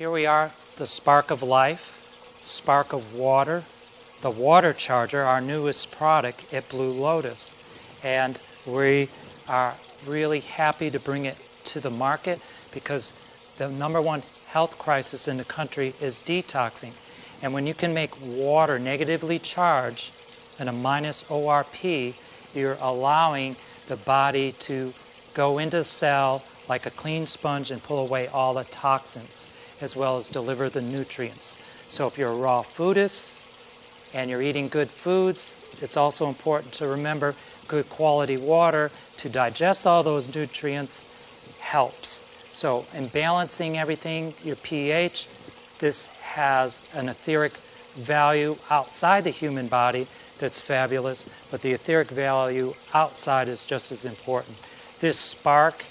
Here we are, the spark of life, spark of water, the water charger, our newest product at Blue Lotus. And we are really happy to bring it to the market because the #1 health crisis in the country is detoxing. And when you can make water negatively charged and a minus ORP, you're allowing the body to go into the cell like a clean sponge and pull away all the toxins, as well as deliver the nutrients. So if you're a raw foodist and you're eating good foods, it's also important to remember good quality water to digest all those nutrients helps. So in balancing everything, your pH, this has an etheric value outside the human body that's fabulous, but the etheric value outside is just as important. This spark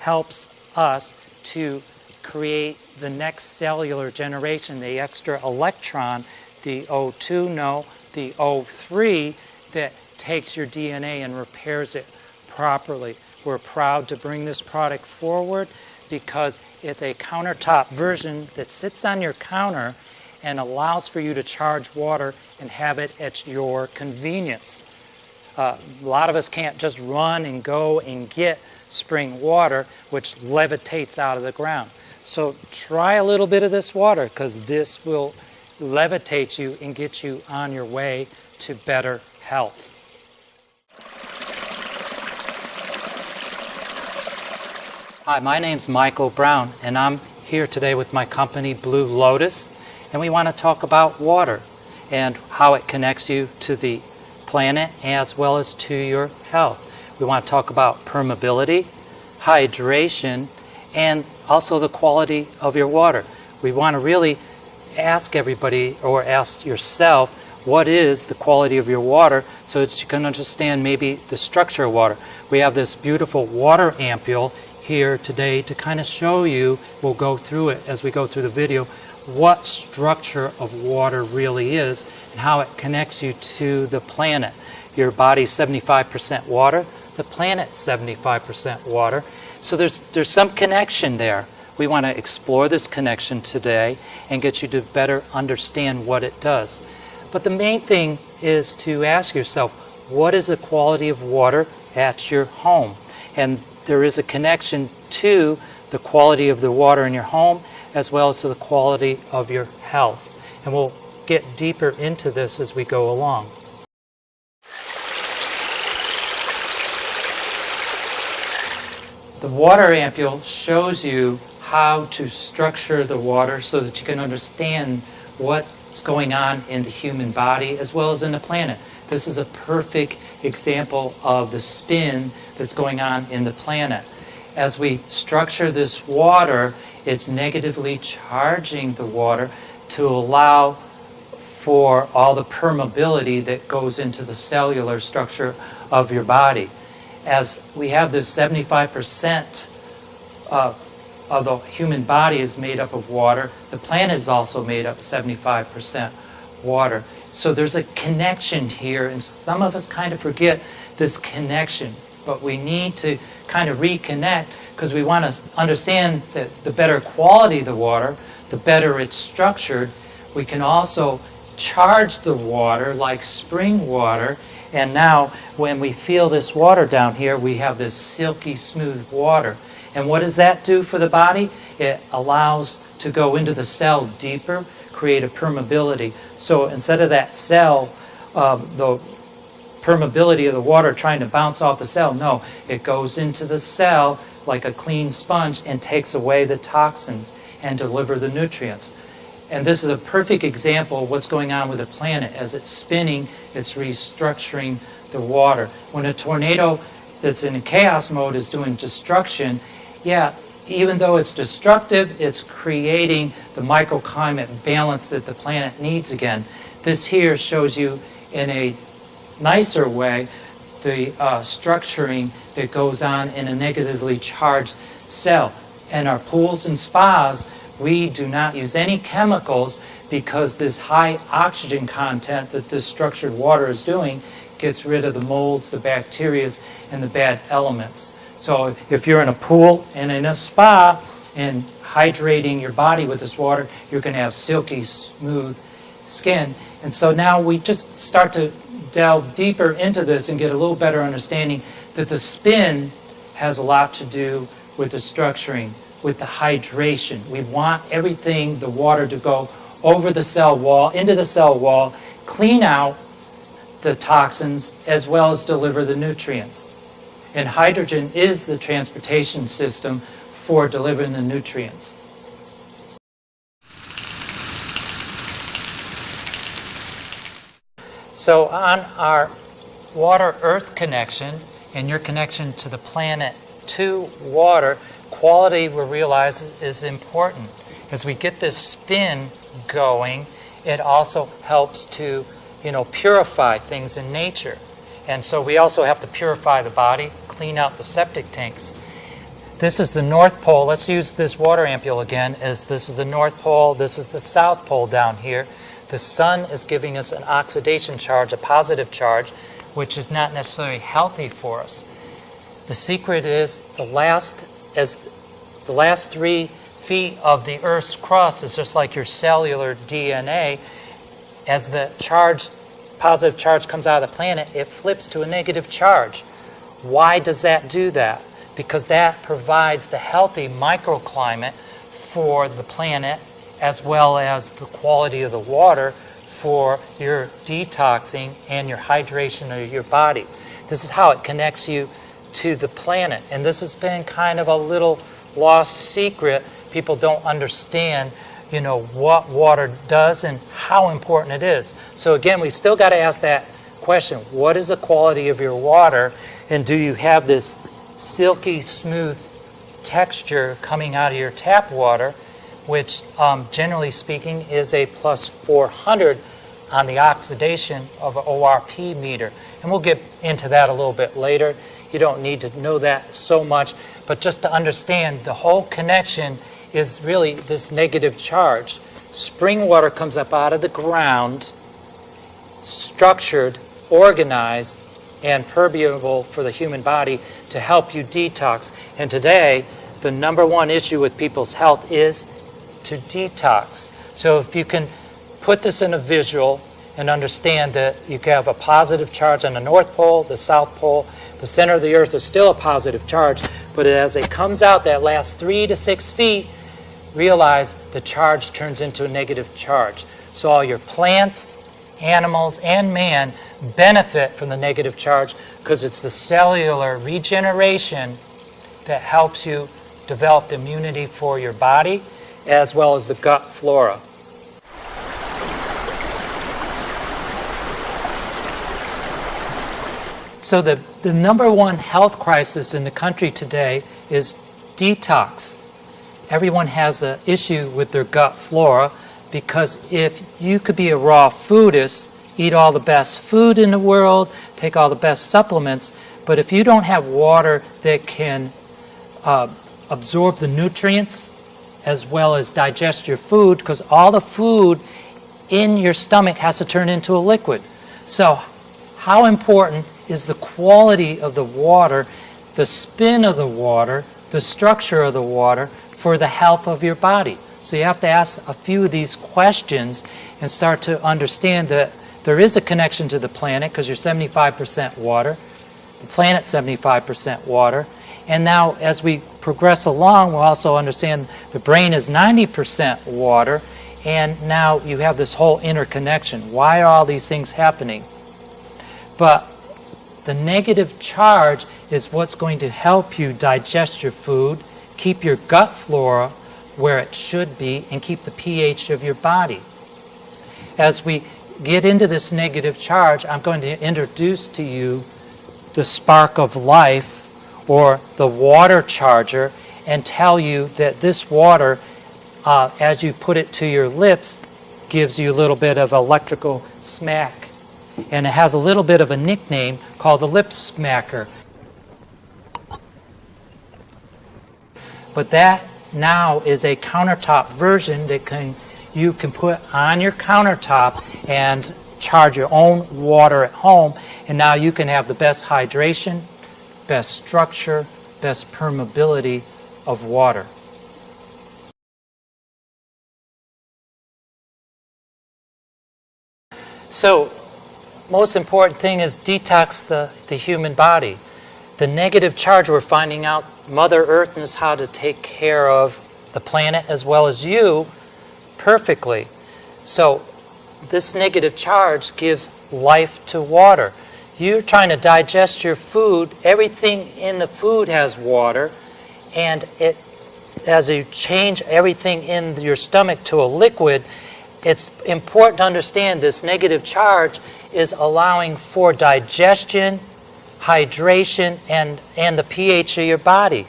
helps us to create the next cellular generation, the extra electron, the O2, no, the O3, that takes your DNA and repairs it properly. We're proud to bring this product forward because it's a countertop version that sits on your counter and allows for you to charge water and have it at your convenience. A lot of us can't just run and go and get spring water, which levitates out of the ground. So try a little bit of this water because this will levitate you and get you on your way to better health. Hi, my name's Michael Brown, and I'm here today with my company, Blue Lotus, and we want to talk about water and how it connects you to the planet as well as to your health. We want to talk about permeability, hydration, and also the quality of your water. We want to really ask everybody or ask yourself, what is the quality of your water so that you can understand maybe the structure of water. We have this beautiful water ampule here today to kind of show you, we'll go through it as we go through the video, what structure of water really is and how it connects you to the planet. Your body's 75% water, the planet's 75% water, so there's some connection there. We want to explore this connection today and get you to better understand what it does. But the main thing is to ask yourself, what is the quality of water at your home? And there is a connection to the quality of the water in your home as well as to the quality of your health. And we'll get deeper into this as we go along. The water ampule shows you how to structure the water so that you can understand what's going on in the human body as well as in the planet. This is a perfect example of the spin that's going on in the planet. As we structure this water, it's negatively charging the water to allow for all the permeability that goes into the cellular structure of your body. As we have this 75% of the human body is made up of water, the planet is also made up 75% water. So there's a connection here, and some of us kind of forget this connection, but we need to kind of reconnect because we want to understand that the better quality of the water, the better it's structured. We can also charge the water like spring water, and now when we feel this water down here, we have this silky smooth water. And what does that do for the body? It allows to go into the cell deeper, create a permeability. So instead of that cell, the permeability of the water trying to bounce off the cell, no, it goes into the cell like a clean sponge and takes away the toxins and deliver the nutrients. And this is a perfect example of what's going on with the planet. As it's spinning, it's restructuring the water. When a tornado that's in chaos mode is doing destruction, yeah, even though it's destructive, it's creating the microclimate balance that the planet needs again. This here shows you in a nicer way the structuring that goes on in a negatively charged cell. In our pools and spas, we do not use any chemicals because this high oxygen content that this structured water is doing gets rid of the molds, the bacteria, and the bad elements. So if you're in a pool and in a spa and hydrating your body with this water, you're going to have silky, smooth skin. And so now we just start to delve deeper into this and get a little better understanding that the spin has a lot to do with the structuring, with the hydration. We want everything, the water, to go over the cell wall, into the cell wall, clean out the toxins, as well as deliver the nutrients. And hydrogen is the transportation system for delivering the nutrients. So on our water-earth connection and your connection to the planet to water, quality, we realize, is important. As we get this spin going, it also helps to, purify things in nature. And so we also have to purify the body, clean out the septic tanks. This is the North Pole. Let's use this water ampule again, as this is the North Pole, this is the South Pole down here. The sun is giving us an oxidation charge, a positive charge, which is not necessarily healthy for us. The secret is the last 3 feet of the Earth's crust is just like your cellular DNA. As the positive charge comes out of the planet, it flips to a negative charge. Why does that do that? Because that provides the healthy microclimate for the planet, as well as the quality of the water for your detoxing and your hydration of your body. This is how it connects you to the planet. And this has been kind of a little lost secret. People don't understand, what water does and how important it is. So again, we still got to ask that question. What is the quality of your water? And do you have this silky smooth texture coming out of your tap water, which generally speaking is a plus 400 on the oxidation of an ORP meter. And we'll get into that a little bit later. You don't need to know that so much, but just to understand the whole connection is really this negative charge. Spring water comes up out of the ground, structured, organized, and permeable for the human body to help you detox. And today, the number one issue with people's health is to detox. So if you can put this in a visual and understand that you have a positive charge on the North Pole, the South Pole, the center of the Earth is still a positive charge, but as it comes out that last 3 to 6 feet, realize the charge turns into a negative charge. So all your plants, animals, and man benefit from the negative charge because it's the cellular regeneration that helps you develop immunity for your body as well as the gut flora. So the number one health crisis in the country today is detox. Everyone has an issue with their gut flora because if you could be a raw foodist, eat all the best food in the world, take all the best supplements, but if you don't have water that can absorb the nutrients as well as digest your food, because all the food in your stomach has to turn into a liquid. So how important is the quality of the water, the spin of the water, the structure of the water for the health of your body? So you have to ask a few of these questions and start to understand that there is a connection to the planet because you're 75% water, the planet's 75% water, and now as we progress along, we'll also understand the brain is 90% water, and now you have this whole interconnection. Why are all these things happening? But the negative charge is what's going to help you digest your food, keep your gut flora where it should be, and keep the pH of your body. As we get into this negative charge, I'm going to introduce to you the spark of life, or the water charger, and tell you that this water, as you put it to your lips, gives you a little bit of electrical smack. And it has a little bit of a nickname called the lip smacker. But that now is a countertop version that you can put on your countertop and charge your own water at home. And now you can have the best hydration, best structure, best permeability of water. So, most important thing is detox the human body. The negative charge, we're finding out Mother Earth knows how to take care of the planet as well as you perfectly. So this negative charge gives life to water. You're trying to digest your food. Everything in the food has water, and as you change everything in your stomach to a liquid, it's important to understand this negative charge is allowing for digestion, hydration, and the pH of your body.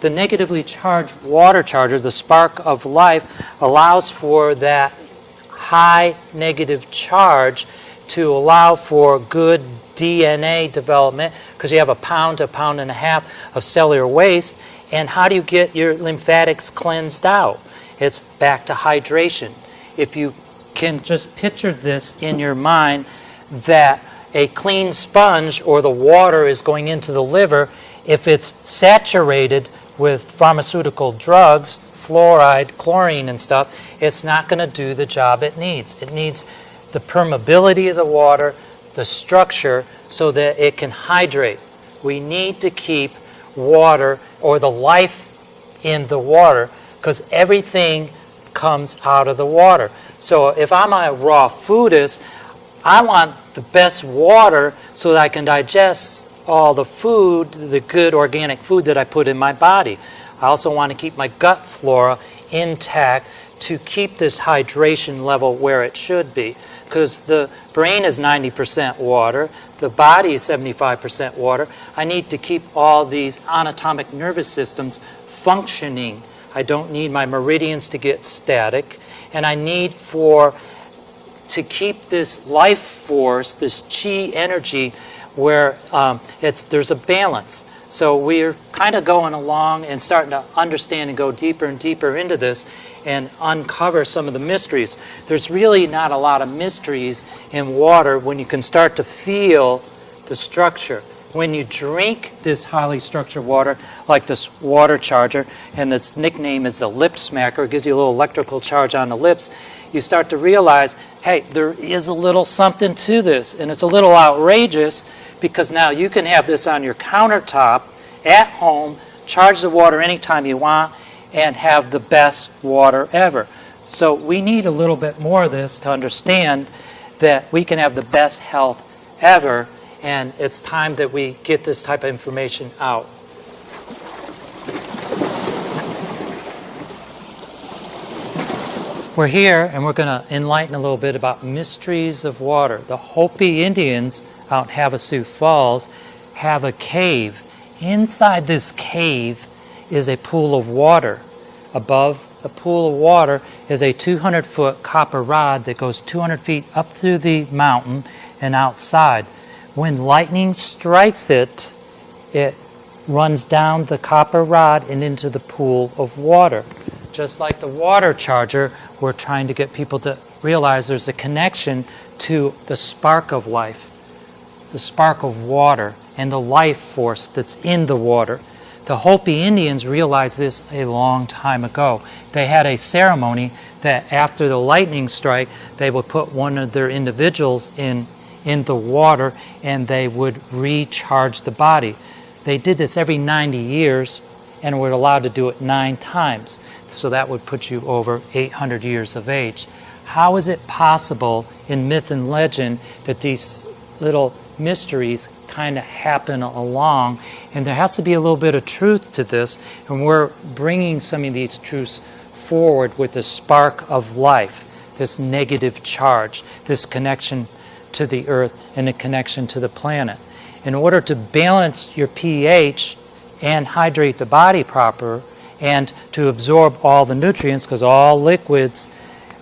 The negatively charged water charger, the spark of life, allows for that high negative charge to allow for good DNA development, because you have a pound to a pound and a half of cellular waste. And how do you get your lymphatics cleansed out? It's back to hydration. If you can just picture this in your mind, that a clean sponge or the water is going into the liver, if it's saturated with pharmaceutical drugs, fluoride, chlorine and stuff, it's not going to do the job it needs. It needs the permeability of the water, the structure, so that it can hydrate. We need to keep water, or the life in the water, because everything comes out of the water. So if I'm a raw foodist, I want the best water so that I can digest all the food, the good organic food that I put in my body. I also want to keep my gut flora intact to keep this hydration level where it should be. Because the brain is 90% water, the body is 75% water. I need to keep all these autonomic nervous systems functioning. I don't need my meridians to get static, and I need to keep this life force, this chi energy, where there's a balance. So we're kind of going along and starting to understand and go deeper and deeper into this and uncover some of the mysteries. There's really not a lot of mysteries in water when you can start to feel the structure. When you drink this highly structured water, like this water charger, and this nickname is the lip smacker, it gives you a little electrical charge on the lips, you start to realize, hey, there is a little something to this, and it's a little outrageous, because now you can have this on your countertop at home, charge the water anytime you want, and have the best water ever. So we need a little bit more of this to understand that we can have the best health ever, and it's time that we get this type of information out. We're here, and we're going to enlighten a little bit about mysteries of water. The Hopi Indians out in Havasu Falls have a cave. Inside this cave is a pool of water. Above the pool of water is a 200-foot copper rod that goes 200 feet up through the mountain and outside. When lightning strikes it, it runs down the copper rod and into the pool of water. Just like the water charger, we're trying to get people to realize there's a connection to the spark of life, the spark of water, and the life force that's in the water. The Hopi Indians realized this a long time ago. They had a ceremony that after the lightning strike, they would put one of their individuals in the water, and they would recharge the body. They did this every 90 years and were allowed to do it 9 times. So that would put you over 800 years of age. How is it possible in myth and legend that these little mysteries kind of happen along? And there has to be a little bit of truth to this, and we're bringing some of these truths forward with the spark of life, this negative charge, this connection to the earth and a connection to the planet. In order to balance your pH and hydrate the body proper, and to absorb all the nutrients, because all liquids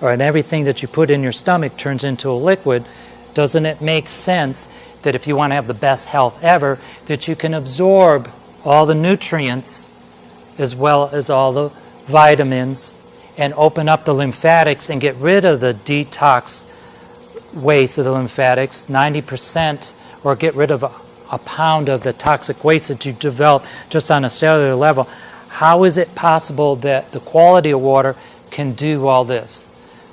and everything that you put in your stomach turns into a liquid, doesn't it make sense that if you want to have the best health ever, that you can absorb all the nutrients as well as all the vitamins and open up the lymphatics and get rid of the detox waste of the lymphatics, 90%, or get rid of a pound of the toxic waste that you develop just on a cellular level? How is it possible that the quality of water can do all this?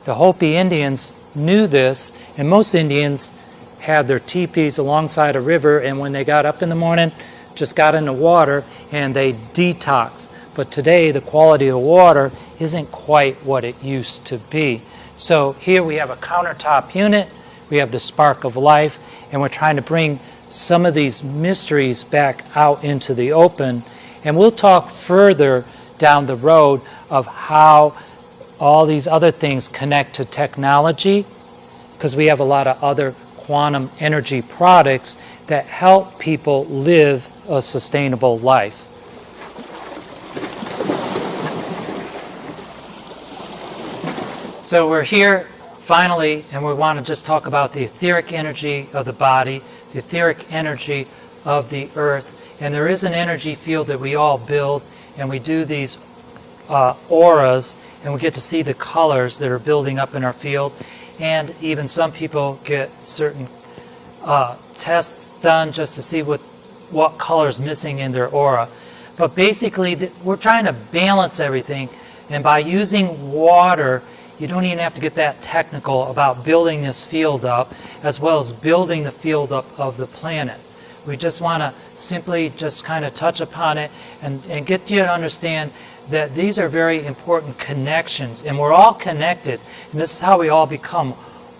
The Hopi Indians knew this, and most Indians had their teepees alongside a river, and when they got up in the morning, just got in the water and they detox. But today the quality of water isn't quite what it used to be. So here we have a countertop unit, we have the spark of life, and we're trying to bring some of these mysteries back out into the open. And we'll talk further down the road of how all these other things connect to technology, because we have a lot of other quantum energy products that help people live a sustainable life. So we're here finally, and we want to just talk about the etheric energy of the body, the etheric energy of the earth. And there is an energy field that we all build, and we do these auras, and we get to see the colors that are building up in our field. And even some people get certain tests done just to see what color is missing in their aura. But basically, we're trying to balance everything. And by using water, you don't even have to get that technical about building this field up, as well as building the field up of the planet. We just want to simply just kind of touch upon it and get you to understand that these are very important connections, and we're all connected, and this is how we all become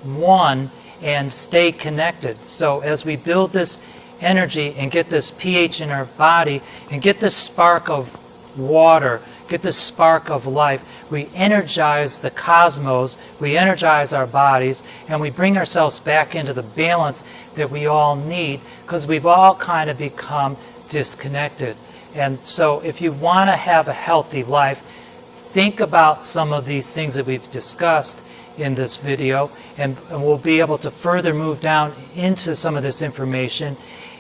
one and stay connected. So as we build this energy and get this pH in our body and get this spark of water, get this spark of life, we energize the cosmos, we energize our bodies, and we bring ourselves back into the balance that we all need, because we've all kind of become disconnected. And so if you want to have a healthy life, think about some of these things that we've discussed in this video, and we'll be able to further move down into some of this information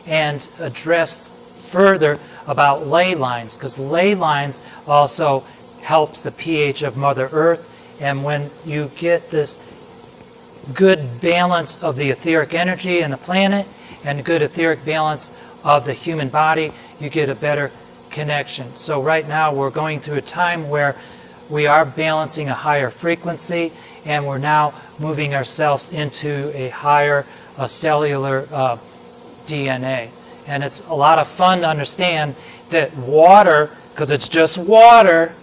and address further about ley lines, because ley lines also helps the pH of Mother Earth. And when you get this good balance of the etheric energy in the planet and good etheric balance of the human body, you get a better connection. So right now we're going through a time where we are balancing a higher frequency, and we're now moving ourselves into a higher cellular DNA. And it's a lot of fun to understand that water, because it's just water,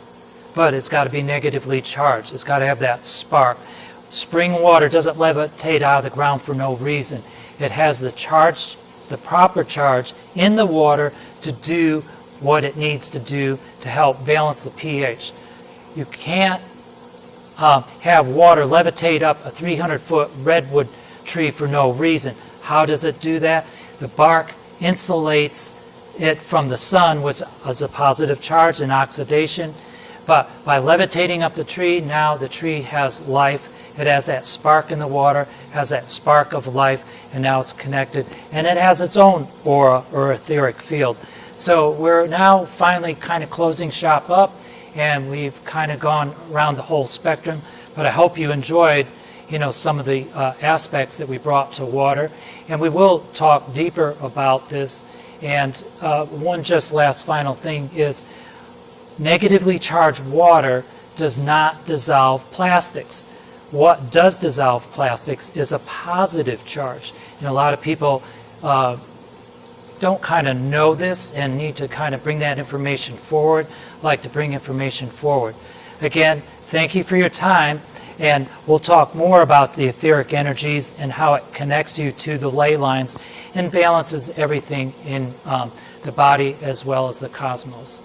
but it's got to be negatively charged. It's got to have that spark. Spring water doesn't levitate out of the ground for no reason. It has the charge, the proper charge in the water to do what it needs to do to help balance the pH. You can't have water levitate up a 300-foot redwood tree for no reason. How does it do that? The bark insulates it from the sun, which has a positive charge and oxidation. But by levitating up the tree, now the tree has life. It has that spark in the water, has that spark of life, and now it's connected. And it has its own aura or etheric field. So we're now finally kind of closing shop up, and we've kind of gone around the whole spectrum. But I hope you enjoyed, some of the aspects that we brought to water. And we will talk deeper about this. And one just last final thing is, negatively charged water does not dissolve plastics. What does dissolve plastics is a positive charge. And a lot of people don't kind of know this and need to kind of bring that information forward, like to bring information forward. Again, thank you for your time, and we'll talk more about the etheric energies and how it connects you to the ley lines and balances everything in the body as well as the cosmos.